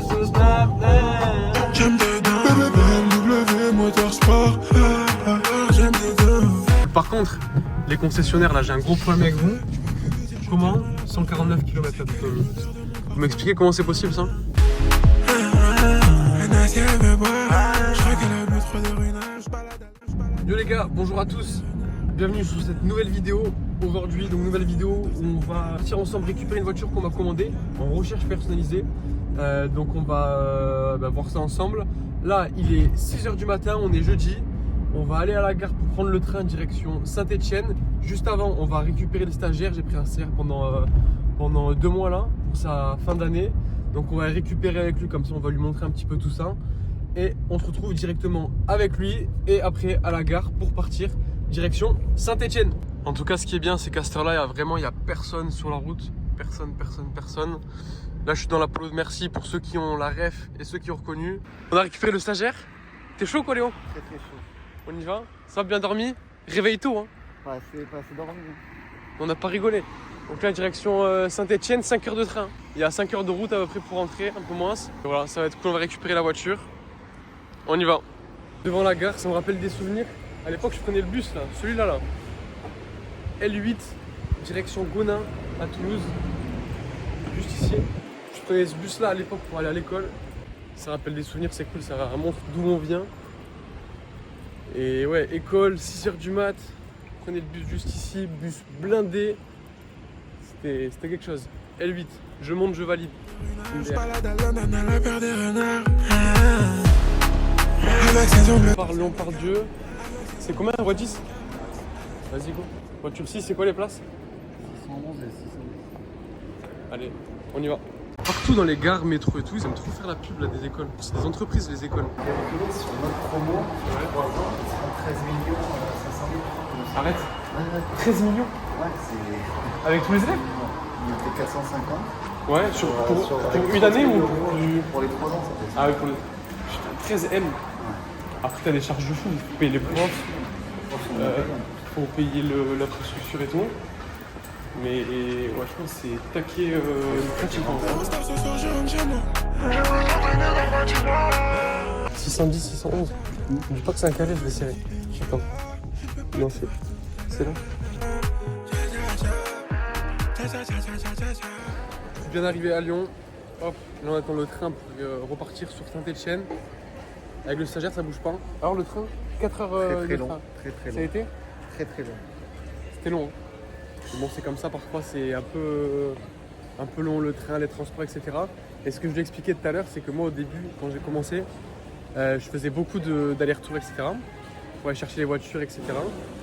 sur Snap. J'aime dedans. BMW Motorsport. J'aime dedans. Par contre, les concessionnaires, là j'ai un gros problème avec vous. Comment 149 km d'autonomie. Vous m'expliquez comment c'est possible ça? Yo les gars, bonjour à tous. Bienvenue sur cette nouvelle vidéo. Aujourd'hui, donc nouvelle vidéo où on va partir ensemble récupérer une voiture qu'on m'a commandée en recherche personnalisée. Donc on va voir ça ensemble. Là, il est 6 h du matin, on est jeudi. On va aller à la gare pour prendre le train direction Saint-Etienne. Juste avant, on va récupérer le stagiaire. J'ai pris un stagiaire pendant 2 mois là, pour sa fin d'année. Donc on va récupérer avec lui, comme ça on va lui montrer un petit peu tout ça. Et on se retrouve directement avec lui et après à la gare pour partir direction Saint-Etienne. En tout cas, ce qui est bien, c'est qu'à cette heure-là, il y a personne sur la route. Personne. Là, je suis dans la polo de Merci pour ceux qui ont la ref et ceux qui ont reconnu. On a récupéré le stagiaire. T'es chaud quoi, Léon? Très chaud. On y va? Ça va, bien dormi? Réveille tôt, hein? Pas assez dormi. On n'a pas rigolé. Donc là, direction Saint-Etienne, 5 heures de train. Il y a 5 heures de route à peu près pour rentrer, un peu moins. Et voilà, ça va être cool, on va récupérer la voiture. On y va. Devant la gare, ça me rappelle des souvenirs. À l'époque, je prenais le bus là, celui-là là. L8, direction Gonin à Toulouse. Juste ici. Je prenais ce bus là à l'époque pour aller à l'école. Ça rappelle des souvenirs, c'est cool, ça montre d'où on vient. Et ouais, école, 6 h du mat. Prenez le bus juste ici, bus blindé. C'était quelque chose. L8, je monte, je valide. Parlons par Dieu. C'est combien la voie 10? Vas-y go. Voiture 6, c'est quoi les places? 611 et 610. Allez, on y va. Partout dans les gares, métro et tout, ils aiment trop faire la pub là, des écoles. C'est des entreprises, les écoles. Sur notre promo, 3 ans, ils seront 13 millions 500 000. Arrête. Ouais. 13 millions? Ouais, c'est... Avec tous les élèves? Il était 450. Ouais, pour une année ou pour les 3 ans, ça fait ça. Ah oui, pour les... Putain, 13 M. Après, t'as des charges de fou. Il faut payer les profs, faut payer l'infrastructure et tout. Mais ouais, je pense que c'est taqué pratiquement. 610, 611. Je dis pas que c'est un carré, je vais serrer. Attends. Non, c'est là. Je suis bien arrivé à Lyon. Hop, là on attend le train pour repartir sur Saint-Etienne. Avec le stagiaire, ça bouge pas. Alors le train, 4 heures très de long. train. Très Ça long. a été? Très long. C'était long. Hein. Bon, c'est comme ça, parfois c'est un peu long le train, les transports, etc. Et ce que je lui expliquais tout à l'heure, c'est que moi au début, quand j'ai commencé, je faisais beaucoup d'allers-retours, etc. Pour aller chercher les voitures, etc.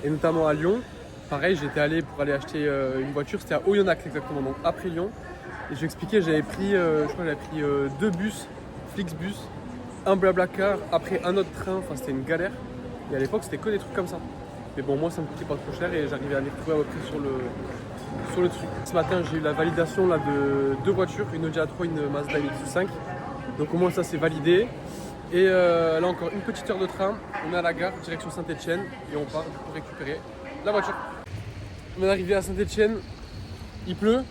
Et notamment à Lyon, pareil, j'étais allé pour aller acheter une voiture, c'était à Oyonnax exactement, donc après Lyon. Et je lui expliquais, j'avais pris, je crois que j'avais pris 2 bus, Flixbus, un Blablacar, après un autre train, enfin c'était une galère. Et à l'époque c'était que des trucs comme ça. Mais bon, moi ça me coûtait pas trop cher et j'arrivais à les retrouver à peu près sur le truc. Ce matin j'ai eu la validation là, de 2 voitures, une Audi A3, une Mazda MX-5. Donc au moins ça c'est validé. Et là encore une petite heure de train, on est à la gare, direction Saint-Etienne et on part pour récupérer la voiture. On est arrivé à Saint-Etienne, il pleut.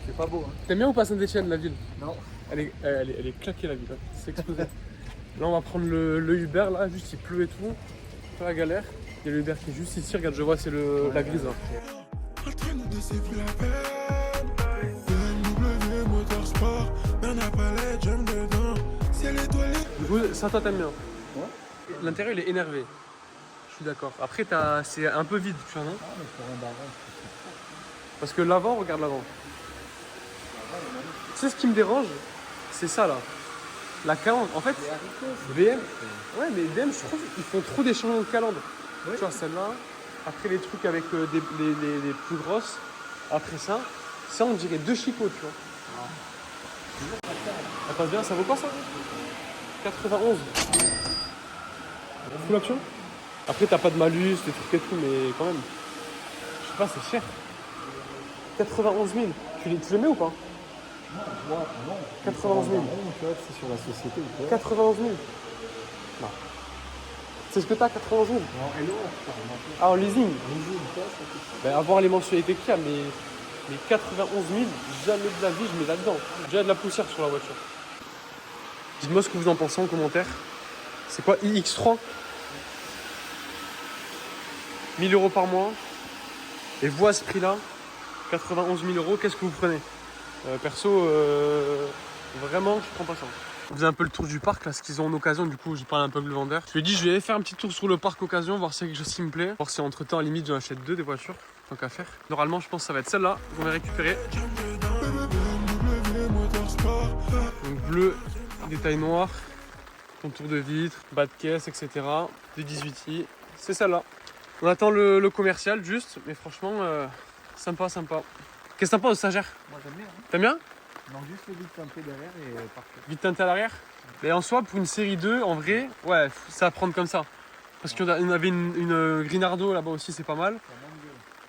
C'est pas beau, hein. T'aimes bien ou pas Saint-Etienne la ville? Non. Elle est claquée la ville, hein. C'est explosé. Là on va prendre le Uber là, juste il pleut et tout. Pas la galère. Il y a le Uber qui est juste ici, regarde je vois c'est la grise là. Du coup ça toi t'aimes bien? Ouais. L'intérieur il est énervé. Je suis d'accord. Après c'est un peu vide, tu vois non? Ah, mais pour un baron, Parce que l'avant, regarde l'avant. Tu sais ce qui me dérange? C'est ça là. La calandre. En fait, BM. Ouais, mais BM, je trouve qu'ils font trop des changements de calandre. Oui. Tu vois, celle-là. Après les trucs avec les plus grosses. Après ça, on dirait 2 chicots, tu vois. Ah. Ça passe bien, ça vaut quoi ça? 91. Full option. Après, t'as pas de malus, des trucs et tout, mais quand même. Je sais pas, c'est cher. 91 000. Tu les mets ou pas? Non. 91 000. C'est sur la société ou quoi? 91 000. Non. C'est ce que t'as, 91 000? Non, hello. Ah, en leasing? Leasing, quoi, ça coûte ça. Ben, avoir les mensualités qu'il y a, mais 91 000, jamais de la vie je mets là-dedans. J'ai déjà de la poussière sur la voiture. Dites-moi ce que vous en pensez en commentaire. C'est quoi iX3 1000 € par mois. Et vous, à ce prix-là, 91 000 €, qu'est-ce que vous prenez? Perso, vraiment, je prends pas ça. On faisait un peu le tour du parc, là, ce qu'ils ont en occasion. Du coup, j'ai parlé un peu avec le vendeur. Je lui ai dit, je vais aller faire un petit tour sur le parc occasion, voir s'il y a quelque chose qui me plaît. Voir si entre temps, à la limite, j'en achète 2 des voitures, tant qu'à faire. Normalement, je pense que ça va être celle-là qu'on va récupérer. Donc, bleu, détail noir, contour de vitre, bas de caisse, etc. De 18i. C'est celle-là. On attend le commercial, juste, mais franchement, sympa, sympa. Qu'est-ce que t'en penses de Stagère? Moi j'aime bien. Hein. T'aimes bien? Non, juste le vide un peu derrière et parfait. Vite teinté à l'arrière. Mais en soi, pour une série 2, en vrai, ouais, c'est à prendre comme ça. Parce qu'on avait une Grinardo là-bas aussi, c'est pas mal.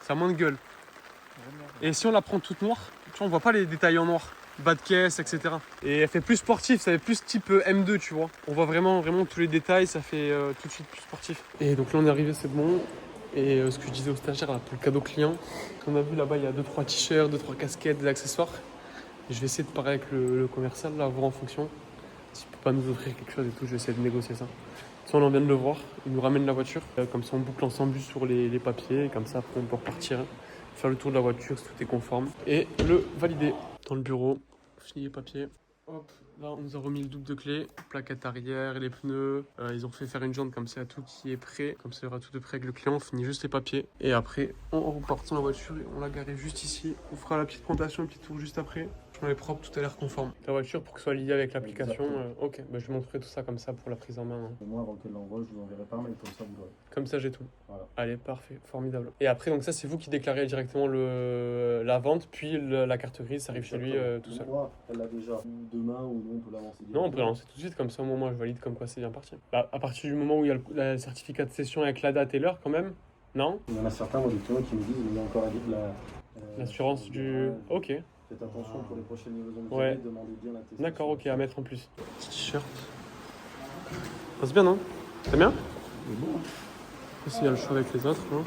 Ça a moins de gueule. Et si on la prend toute noire, tu vois, on voit pas les détails en noir. Bas de caisse, etc. Et elle fait plus sportif, ça fait plus type M2, tu vois. On voit vraiment tous les détails, ça fait tout de suite plus sportif. Et donc là, on est arrivé, c'est bon. Et ce que je disais au stagiaire, là, pour le cadeau client, on a vu là-bas, il y a 2-3 t-shirts, 2-3 casquettes, des accessoires. Et je vais essayer de parler avec le commercial, là, voir en fonction. S'il peut pas nous offrir quelque chose et tout, je vais essayer de négocier ça. Ça, on vient de le voir, il nous ramène la voiture. Comme ça, on boucle ensemble juste sur les papiers. Et comme ça, après, on peut repartir, faire le tour de la voiture si tout est conforme. Et le valider dans le bureau. Fini les papiers. Hop, là, on nous a remis le double de clé, plaquette arrière, les pneus. Ils ont fait faire une jante comme ça, tout qui est prêt. Comme ça, il y aura tout de prêt avec le client. On finit juste les papiers. Et après, on repart dans la voiture et on l'a garée juste ici. On fera la petite présentation, un petit tour juste après. On est propre, tout a l'air conforme. La voiture, pour que ce soit lié avec l'application, ok, bah, je vais montrer tout ça comme ça pour la prise en main. Hein. Et moi, avant qu'elle l'envoie, je vous enverrai par mail, comme ça vous l'aurez. Comme ça, j'ai tout. Voilà. Allez, parfait, formidable. Et après, donc ça, c'est vous qui déclarez directement la vente, puis la carte grise, ça arrive chez lui tout seul. Moi, elle l'a déjà. Demain ou non, on peut l'avancer. Non, on peut la lancer tout de suite, comme ça au moment je valide comme quoi c'est bien parti. Bah, à partir du moment où il y a le certificat de cession avec la date et l'heure quand même, non? Il y en a certains, moi, des clients qui me disent, il y a encore l'assurance du... Ok. Faites attention pour les prochaines livraisons de ouais. demandez bien la testation. D'accord, ok, à mettre en plus. Petit t-shirt. Passe bien, non? C'est bien? C'est bon. Ici, il y a le choix avec les autres. Hein.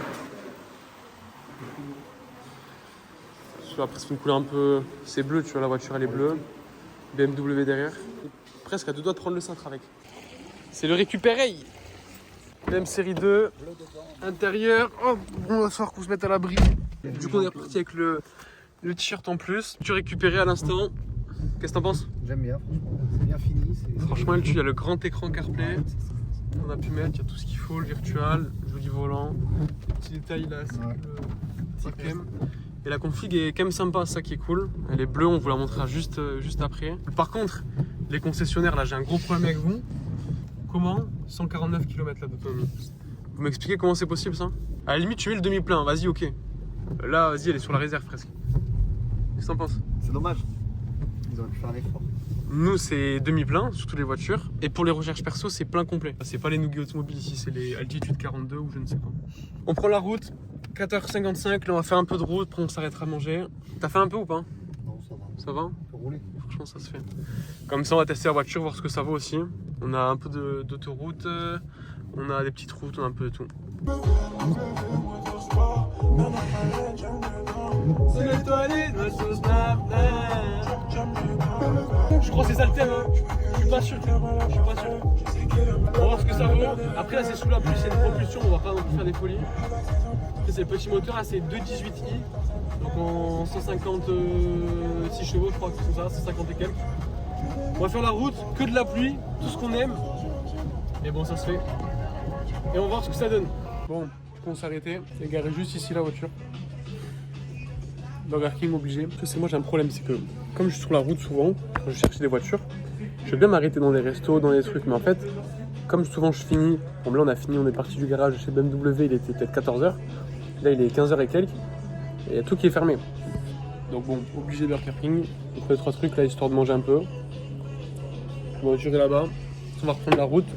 Après, c'est une couleur un peu... C'est bleu, tu vois, la voiture, elle est bleue. BMW derrière. Presque à 2 doigts de prendre le cintre avec. C'est le récupéré. Même série 2. Intérieur. Oh, bon, il va falloir qu'on se mette à l'abri. Du coup, on est reparti avec le t-shirt en plus. Tu récupéré à l'instant. Qu'est-ce que t'en penses? J'aime bien, franchement. C'est bien fini. Franchement, il y a le grand écran CarPlay. On a pu mettre, il y a tout ce qu'il faut, le virtual, le joli volant, les petits détails là, c'est le petit cam. Et la config est quand même sympa, ça qui est cool. Elle est bleue, on vous la montrera juste après. Par contre, les concessionnaires, là j'ai un gros problème avec vous. Comment 149 km là d'autonomie. Vous m'expliquez comment c'est possible ça? À la limite, tu mets le demi-plein, vas-y, ok. Là, vas-y, elle est sur la réserve presque. Qu'est-ce que t'en penses? C'est dommage. Ils auraient pu faire un effort. Nous, c'est demi-plein sur toutes les voitures. Et pour les recherches perso, c'est plein complet. C'est pas les Nougat automobiles ici, c'est les Altitude 42 ou je ne sais quoi. On prend la route, 4h55, là on va faire un peu de route, après on s'arrêtera à manger. T'as fait un peu ou pas? Non, ça va. Ça va? On peut rouler. Franchement, ça se fait. Comme ça, on va tester la voiture, voir ce que ça vaut aussi. On a un peu d'autoroute, on a des petites routes, on a un peu de tout. Je crois que c'est ça le thème, hein. Je suis pas sûr. On va voir ce que ça vaut. Après là c'est sous la pluie, c'est une propulsion, on va pas non plus faire des folies. Après c'est le petit moteur, là c'est 2.18i. Donc en 156 chevaux je crois que c'est ça, 150 et quelques. On va faire la route, que de la pluie, tout ce qu'on aime. Et bon ça se fait. Et on va voir ce que ça donne. Bon, du coup on s'est arrêté, c'est garé juste ici la voiture. Burger King obligé. Parce que c'est moi j'ai un problème, c'est que comme je suis sur la route souvent, quand je cherche des voitures, je veux bien m'arrêter dans les restos, dans les trucs, mais en fait, comme souvent je finis, bon là on a fini, on est parti du garage chez BMW, il était peut-être 14h, là il est 15h et quelques, et il y a tout qui est fermé. Donc bon, obligé Burger King, on fait 3 trucs là histoire de manger un peu. La voiture est là-bas, on va reprendre la route.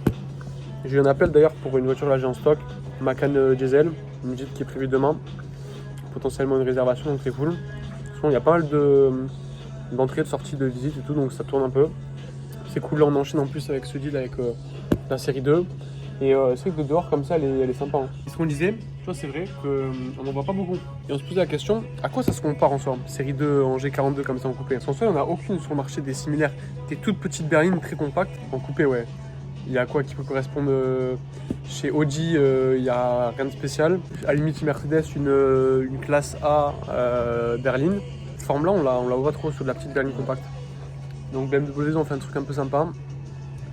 J'ai eu un appel d'ailleurs pour une voiture là j'ai en stock, Macan diesel, une Jeep qui est prévue demain. Potentiellement une réservation, donc c'est cool. Il y a pas mal d'entrées, de sorties, de visites et tout, donc ça tourne un peu. C'est cool, là on enchaîne en plus avec ce deal avec la série 2. Et c'est vrai que de dehors comme ça, elle est sympa. Hein. Ce qu'on disait, Tu vois, c'est vrai qu'on n'en voit pas beaucoup. Et on se posait la question, à quoi ça se compare en soi? Série 2 en G42 comme ça en coupé. En soi, il n'y en a aucune sur le marché des similaires. Des toutes petites berlines très compactes en coupé, ouais. Il y a quoi qui peut correspondre chez Audi, il n'y a rien de spécial. À la limite, Mercedes, une classe A berline. Cette forme-là, on la voit pas trop sur de la petite berline compacte. Donc BMW, ils ont fait un truc un peu sympa.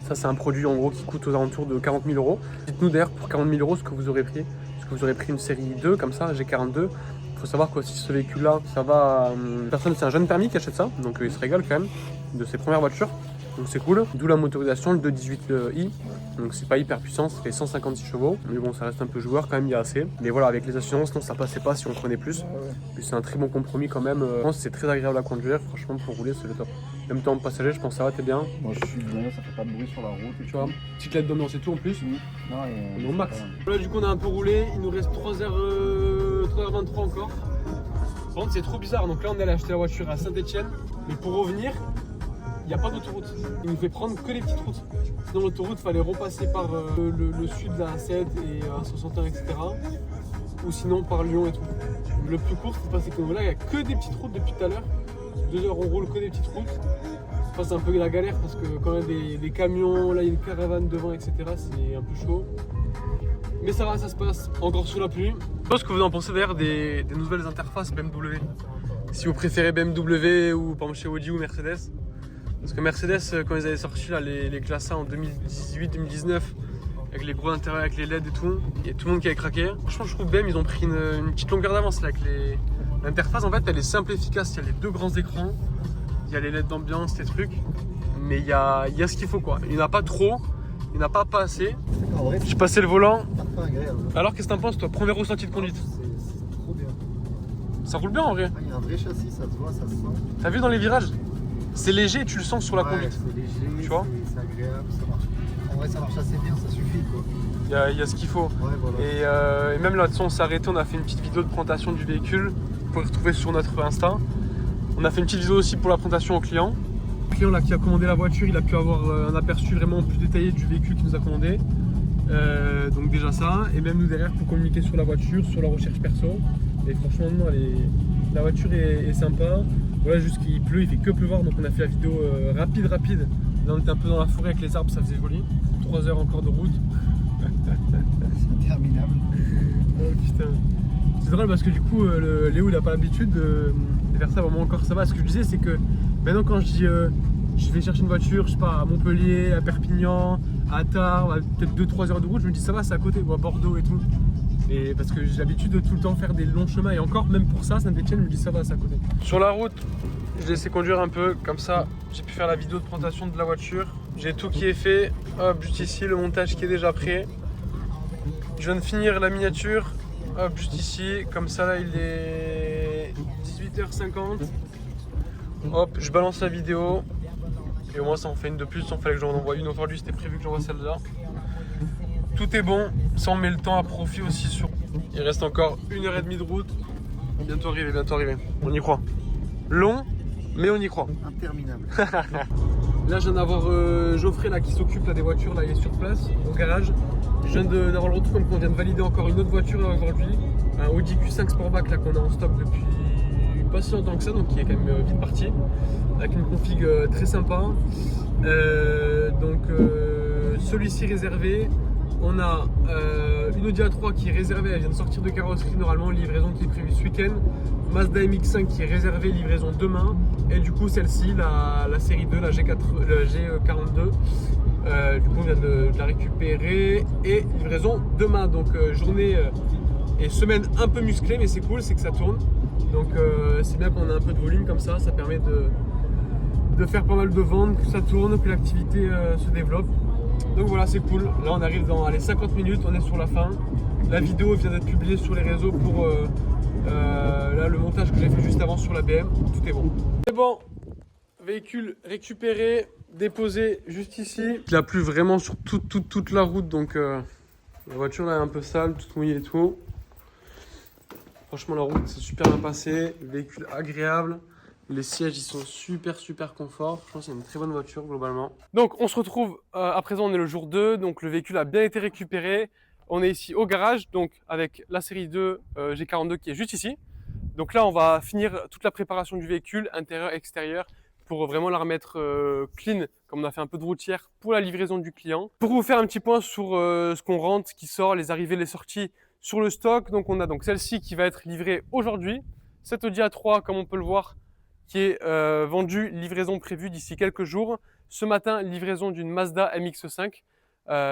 Ça, c'est un produit en gros qui coûte aux alentours de 40 000 euros. Dites-nous d'ailleurs pour 40 000 euros ce que vous aurez pris. Est-ce que vous aurez pris une série 2 comme ça, G42. Il faut savoir que si ce véhicule-là, ça va. Personne, c'est un jeune permis qui achète ça, donc il se régale quand même de ses premières voitures. Donc c'est cool. D'où la motorisation, le 218i. Donc c'est pas hyper puissant, ça fait 156 chevaux. Mais bon, ça reste un peu joueur quand même, il y a assez. Mais voilà, avec les assurances, non, ça passait pas si on prenait plus. Puis c'est un très bon compromis quand même. Je pense que c'est très agréable à conduire. Franchement, pour rouler, c'est le top. Même temps passager, je pense que ça va, t'es bien. Moi je suis bien, ça fait pas de bruit sur la route. Tu vois, petite lettre d'ambiance et tout en plus. Non, On est au max. Voilà, du coup, on a un peu roulé. Il nous reste 3h23 encore. Par contre, c'est trop bizarre. Donc là, on est allé acheter la voiture à Saint-Etienne. Mais pour revenir, il n'y a pas d'autoroute. Il nous fait prendre que les petites routes. Sinon, l'autoroute, il fallait repasser par le sud de la A7 et A61, etc. Ou sinon par Lyon et tout. Le plus court, c'est passé comme là, il n'y a que des petites routes depuis tout à l'heure. 2 heures, on roule que des petites routes. Enfin, c'est un peu la galère parce que quand il y a des camions, là, il y a une caravane devant, etc., c'est un peu chaud. Mais ça va, ça se passe. Encore sous la pluie. Je pense que vous en pensez d'ailleurs des nouvelles interfaces BMW. Si vous préférez BMW ou par exemple chez Audi ou Mercedes. Parce que Mercedes, quand ils avaient sorti là, les classes A en 2018-2019, avec les gros intérieurs, avec les LED et tout, il y a tout le monde qui avait craqué. Franchement, je trouve BM, ils ont pris une petite longueur d'avance là avec l'interface. En fait, elle est simple et efficace. Il y a les 2 grands écrans, il y a les LED d'ambiance, des trucs. Mais il y a ce qu'il faut quoi. Il n'y en a pas trop, il n'y en a pas assez. J'ai passé le volant. Alors, qu'est-ce que t'en penses toi? Premier ressenti de conduite? C'est trop bien. Ça roule bien en vrai. Il y a un vrai châssis, ça se voit, ça se sent. T'as vu dans les virages? C'est léger, tu le sens sur la conduite. C'est léger, tu vois, c'est agréable, ça marche. En vrai, ça marche assez bien, ça suffit quoi. Il y a ce qu'il faut. Ouais, voilà. Et même là-dessus, on s'est arrêté, on a fait une petite vidéo de présentation du véhicule. Vous pouvez retrouver sur notre Insta. On a fait une petite vidéo aussi pour la présentation au client. Le client là, qui a commandé la voiture, il a pu avoir un aperçu vraiment plus détaillé du véhicule qu'il nous a commandé. Donc déjà ça, et même nous derrière pour communiquer sur la voiture, sur la recherche perso. Et franchement, non, la voiture est sympa. Voilà, juste qu'il pleut, il fait que pleuvoir, donc on a fait la vidéo rapide. Là on était un peu dans la forêt avec les arbres, ça faisait joli. 3 heures encore de route. C'est interminable. Oh putain. C'est drôle parce que du coup, Léo il a pas l'habitude de faire ça, vraiment encore ça va. Ce que je disais, c'est que maintenant quand je dis je vais chercher une voiture, je sais pas, à Montpellier, à Perpignan, à Tarbes, peut-être 2-3 heures de route, je me dis ça va, c'est à côté, ou à Bordeaux et tout. Et parce que j'ai l'habitude de tout le temps faire des longs chemins, et encore, même pour ça, Saint-Etienne, je me dis ça va, c'est à côté. Sur la route, je l'ai laissé conduire un peu, comme ça, j'ai pu faire la vidéo de présentation de la voiture. J'ai tout qui est fait, hop, juste ici, le montage qui est déjà prêt. Je viens de finir la miniature, hop, juste ici, comme ça, là, il est 18h50. Hop, je balance la vidéo. Et au moins ça en fait une de plus, il fallait que j'en envoie une aujourd'hui, c'était prévu que j'envoie celle-là. Tout est bon, ça on met le temps à profit aussi sur. Il reste encore 1h30 de route. Bientôt arrivé, on y croit. Long, mais on y croit. Interminable. Là je viens d'avoir Geoffrey là, qui s'occupe là, des voitures, là il est sur place, au garage. Je viens d'avoir le retour comme qu'on vient de valider encore une autre voiture là, aujourd'hui. Un Audi Q5 Sportback là qu'on a en stock depuis pas si longtemps que ça, donc qui est quand même vite parti. Avec une config très sympa. Celui-ci réservé. On a une Audi A3 qui est réservée, elle vient de sortir de carrosserie normalement, livraison qui est prévue ce week-end. Mazda MX-5 qui est réservée, livraison demain. Et du coup celle-ci, la série 2, la G42, du coup on vient de la récupérer et livraison demain. Donc journée et semaine un peu musclée, mais c'est cool, c'est que ça tourne. Donc c'est bien qu'on ait un peu de volume comme ça permet de faire pas mal de ventes, que ça tourne, que l'activité se développe. Donc voilà, c'est cool. Là on arrive dans les 50 minutes, on est sur la fin. La vidéo vient d'être publiée sur les réseaux pour là, le montage que j'ai fait juste avant sur la BM. Tout est bon. C'est bon, véhicule récupéré, déposé juste ici. Il a plu vraiment sur toute la route, donc la voiture là est un peu sale, toute mouillée et tout. Franchement la route s'est super bien passée, le véhicule agréable. Les sièges ils sont super confort. Je pense que c'est une très bonne voiture globalement. Donc on se retrouve à présent, on est le jour 2, donc le véhicule a bien été récupéré. On est ici au garage, donc avec la série 2 G42 qui est juste ici. Donc là, on va finir toute la préparation du véhicule, intérieur, extérieur, pour vraiment la remettre clean, comme on a fait un peu de routière pour la livraison du client. Pour vous faire un petit point sur ce qu'on rentre, ce qui sort, les arrivées, les sorties sur le stock. Donc on a donc celle-ci qui va être livrée aujourd'hui, cette Audi A3 comme on peut le voir, qui est vendue, livraison prévue d'ici quelques jours. Ce matin, livraison d'une Mazda MX-5.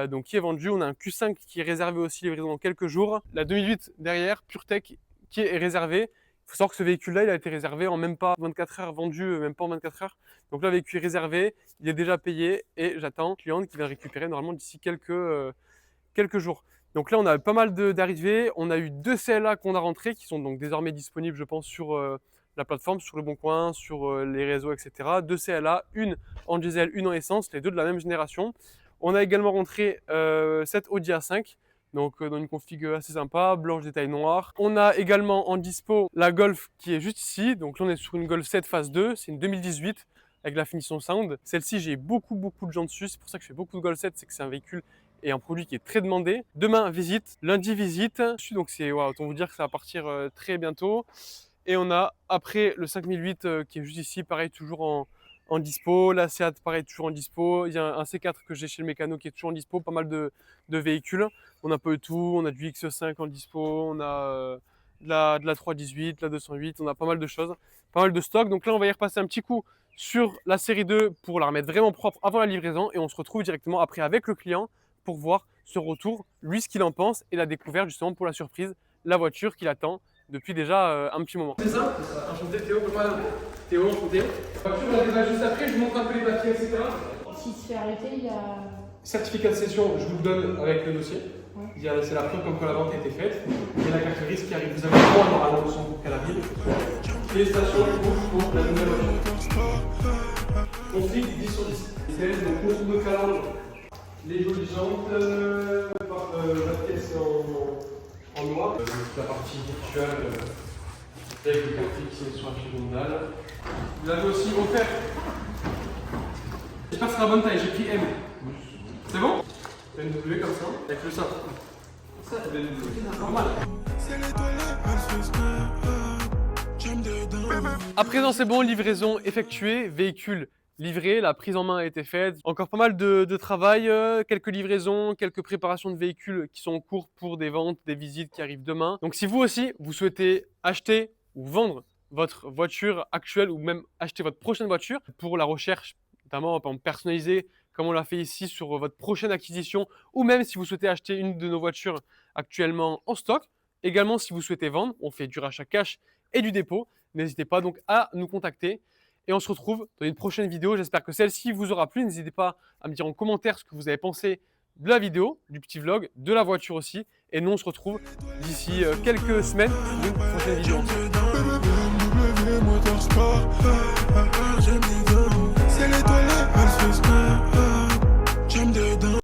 Donc qui est vendue. On a un Q5 qui est réservé aussi, livraison dans quelques jours. La 2008 derrière, PureTech, qui est réservée. Il faut savoir que ce véhicule-là, il a été réservé en même pas 24 heures, vendu même pas en 24 heures. Donc là, le véhicule est réservé, il est déjà payé et j'attends une cliente qui va le récupérer normalement d'ici quelques jours. Donc là, on a pas mal d'arrivées. On a eu 2 CLA qu'on a rentrés qui sont donc désormais disponibles, je pense, sur la plateforme, sur le Bon Coin, sur les réseaux, etc. 2 CLA, une en diesel, une en essence, les deux de la même génération. On a également rentré cette Audi A5, donc dans une config assez sympa, blanche détail noir. On a également en dispo la Golf qui est juste ici. Donc là, on est sur une Golf 7 phase 2, c'est une 2018 avec la finition sound. Celle-ci, j'ai beaucoup de gens dessus, c'est pour ça que je fais beaucoup de Golf 7, c'est que c'est un véhicule et un produit qui est très demandé. Demain, visite, lundi, visite. Donc c'est, autant vous dire que ça va partir très bientôt. Et on a après le 5008 qui est juste ici, pareil, toujours en dispo. La Seat, pareil, toujours en dispo. Il y a un C4 que j'ai chez le mécano qui est toujours en dispo. Pas mal de véhicules. On a un peu de tout. On a du X5 en dispo. On a de la 318, la 208. On a pas mal de choses. Pas mal de stock. Donc là, on va y repasser un petit coup sur la série 2 pour la remettre vraiment propre avant la livraison. Et on se retrouve directement après avec le client pour voir ce retour, lui, ce qu'il en pense et la découverte justement pour la surprise, la voiture qu'il attend depuis déjà un petit moment. C'est ça. Enchanté Théo, Théo, enchanté. La voiture, on la débat juste après, je vous montre un peu les papiers, etc. S'il se fait arrêter, il y a... Certificat de cession, je vous le donne avec le dossier. Ouais. C'est la preuve comme quoi la vente a été faite. Et la carte grise qui arrive, vous avez 3 normalement de son pour qu'elle arrive. Félicitations pour la nouvelle voiture. On fait 10 sur 10. Donc contour de calandre, les jolies jantes, la pièce en noir. La partie virtuelle avec le graphique qui est sur la Hyundai. Vous avez aussi offert. J'espère que c'est la bonne taille, j'ai pris M. C'est bon? C'est une W comme ça, avec le cintre. Ça, c'est une W. Normal. À présent, c'est bon, livraison effectuée, véhicule livré, la prise en main a été faite. Encore pas mal de travail, quelques livraisons, quelques préparations de véhicules qui sont en cours pour des ventes, des visites qui arrivent demain. Donc si vous aussi, vous souhaitez acheter ou vendre votre voiture actuelle ou même acheter votre prochaine voiture pour la recherche, notamment par exemple, personnalisée, comme on l'a fait ici sur votre prochaine acquisition, ou même si vous souhaitez acheter une de nos voitures actuellement en stock. Également, si vous souhaitez vendre, on fait du rachat cash et du dépôt. N'hésitez pas donc à nous contacter. Et on se retrouve dans une prochaine vidéo. J'espère que celle-ci vous aura plu. N'hésitez pas à me dire en commentaire ce que vous avez pensé de la vidéo, du petit vlog, de la voiture aussi. Et nous, on se retrouve d'ici quelques semaines pour une prochaine vidéo.